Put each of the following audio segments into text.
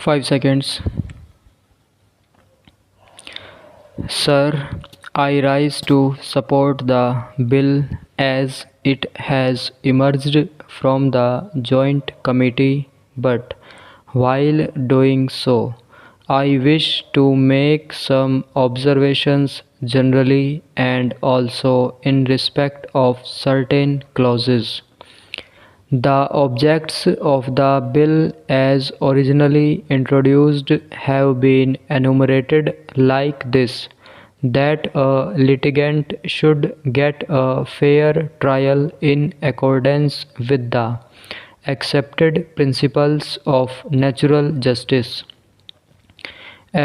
5 seconds. Sir, I rise to support the bill as it has emerged from the Joint Committee, but while doing so, I wish to make some observations generally and also in respect of certain clauses. The objects of the bill as originally introduced have been enumerated like this: that a litigant should get a fair trial in accordance with the accepted principles of natural justice.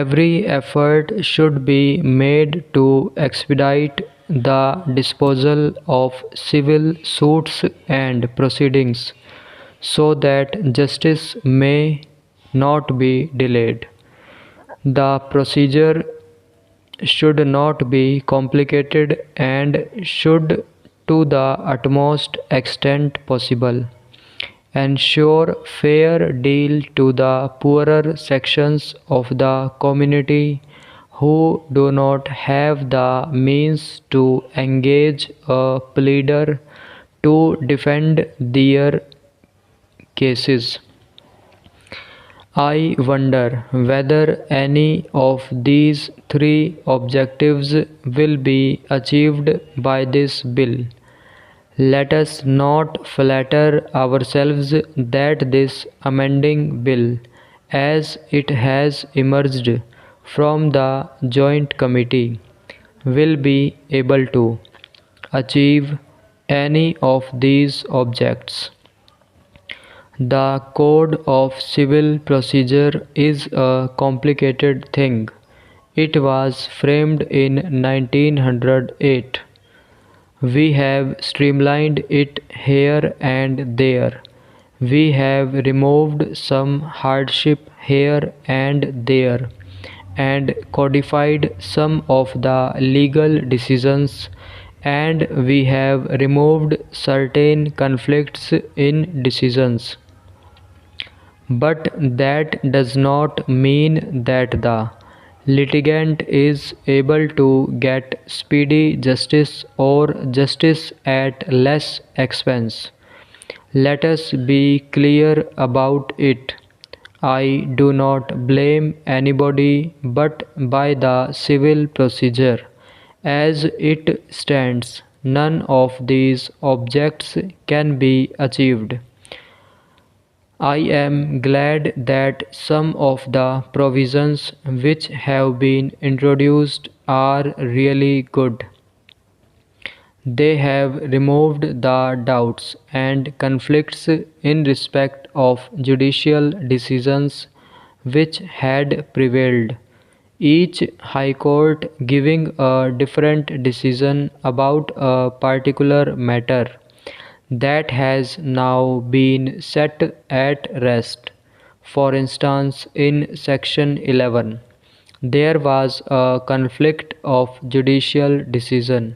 Every effort should be made to expedite the disposal of civil suits and proceedings so that justice may not be delayed. The procedure should not be complicated and should, to the utmost extent possible, ensure fair deal to the poorer sections of the community who do not have the means to engage a pleader to defend their cases. I wonder whether any of these three objectives will be achieved by this bill. Let us not flatter ourselves that this amending bill, as it has emerged from the Joint Committee, will be able to achieve any of these objects. The Code of Civil Procedure is a complicated thing. It was framed in 1908. We have streamlined it here and there. We have removed some hardship here and there and codified some of the legal decisions, and we have removed certain conflicts in decisions. But that does not mean that the litigant is able to get speedy justice or justice at less expense. Let us be clear about it. I do not blame anybody, but by the civil procedure as it stands, none of these objects can be achieved. I am glad that some of the provisions which have been introduced are really good. They have removed the doubts and conflicts in respect of judicial decisions which had prevailed, each High Court giving a different decision about a particular matter. That has now been set at rest. For instance, in Section 11, there was a conflict of judicial decision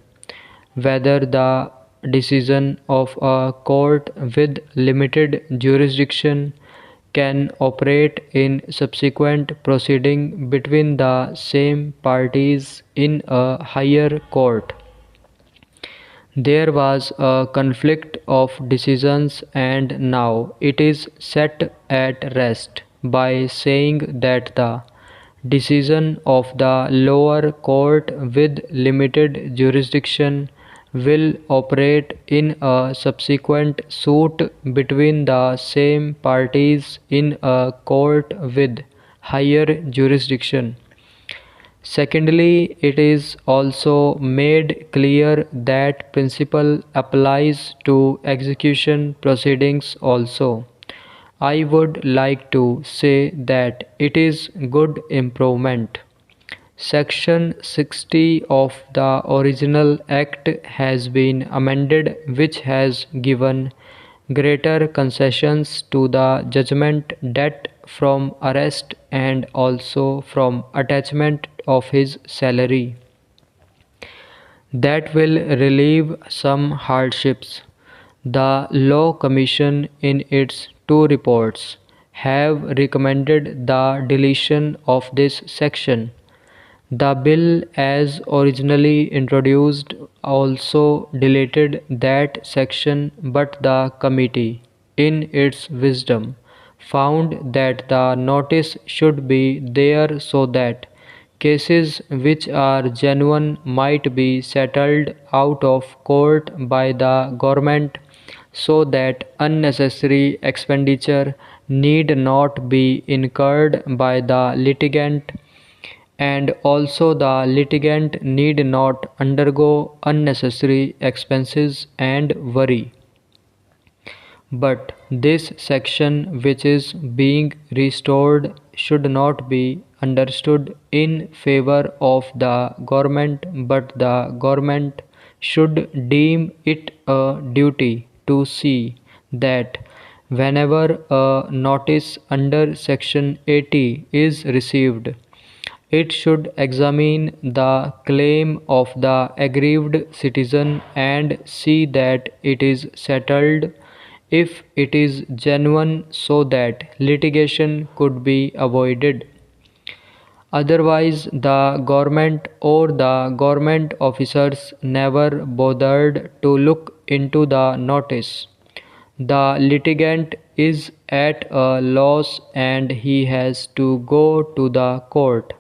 whether the decision of a court with limited jurisdiction can operate in subsequent proceeding between the same parties in a higher court. There was a conflict of decisions, and now it is set at rest by saying that the decision of the lower court with limited jurisdiction will operate in a subsequent suit between the same parties in a court with higher jurisdiction. Secondly, it is also made clear that principle applies to execution proceedings also. I would like to say that it is good improvement. Section 60 of the original Act has been amended, which has given greater concessions to the judgment debt from arrest and also from attachment of his salary. That will relieve some hardships. The Law Commission, in its two reports, have recommended the deletion of this section. The bill, as originally introduced, also deleted that section, but the committee, in its wisdom, found that the notice should be there so that cases which are genuine might be settled out of court by the government, so that unnecessary expenditure need not be incurred by the litigant, and also the litigant need not undergo unnecessary expenses and worry. But this section which is being restored should not be understood in favor of the government, but the government should deem it a duty to see that whenever a notice under Section 80 is received, it should examine the claim of the aggrieved citizen and see that it is settled if it is genuine, so that litigation could be avoided. Otherwise, the government or the government officers never bothered to look into the notice. The litigant is at a loss and he has to go to the court.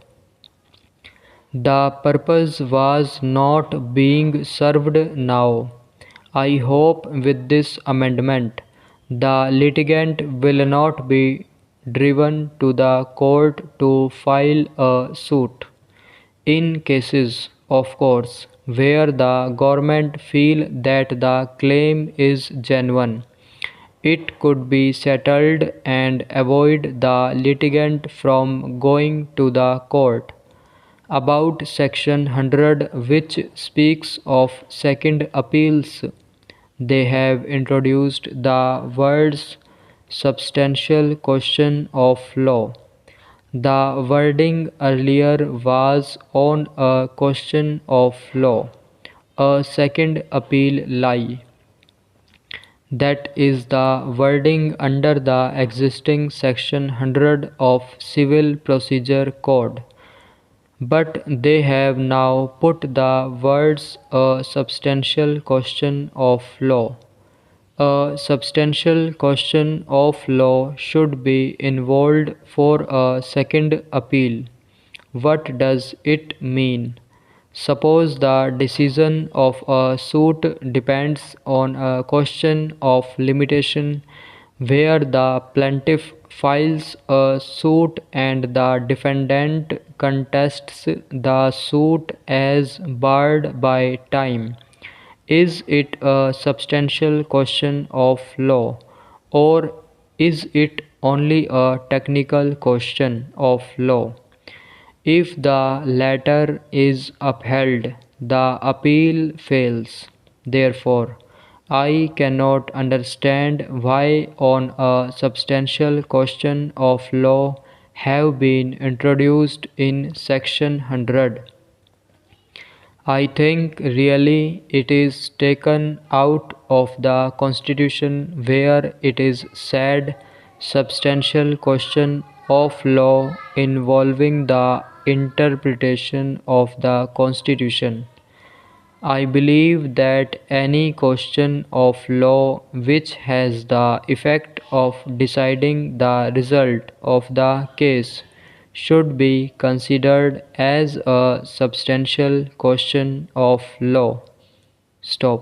The purpose was not being served now. I hope with this amendment, the litigant will not be driven to the court to file a suit. In cases, of course, where the government feel that the claim is genuine, it could be settled and avoid the litigant from going to the court. About Section 100, which speaks of second appeals, they have introduced the words substantial question of law. The wording earlier was on a question of law, a second appeal lie. That is the wording under the existing Section 100 of Civil Procedure Code. But they have now put the words a substantial question of law. A substantial question of law should be involved for a second appeal. What does it mean? Suppose the decision of a suit depends on a question of limitation where the plaintiff files a suit and the defendant contests the suit as barred by time. Is it a substantial question of law, or is it only a technical question of law? If the latter is upheld, the appeal fails. Therefore, I cannot understand why on a substantial question of law have been introduced in Section 100. I think really it is taken out of the Constitution where it is said substantial question of law involving the interpretation of the Constitution. I believe that any question of law which has the effect of deciding the result of the case should be considered as a substantial question of law. Stop.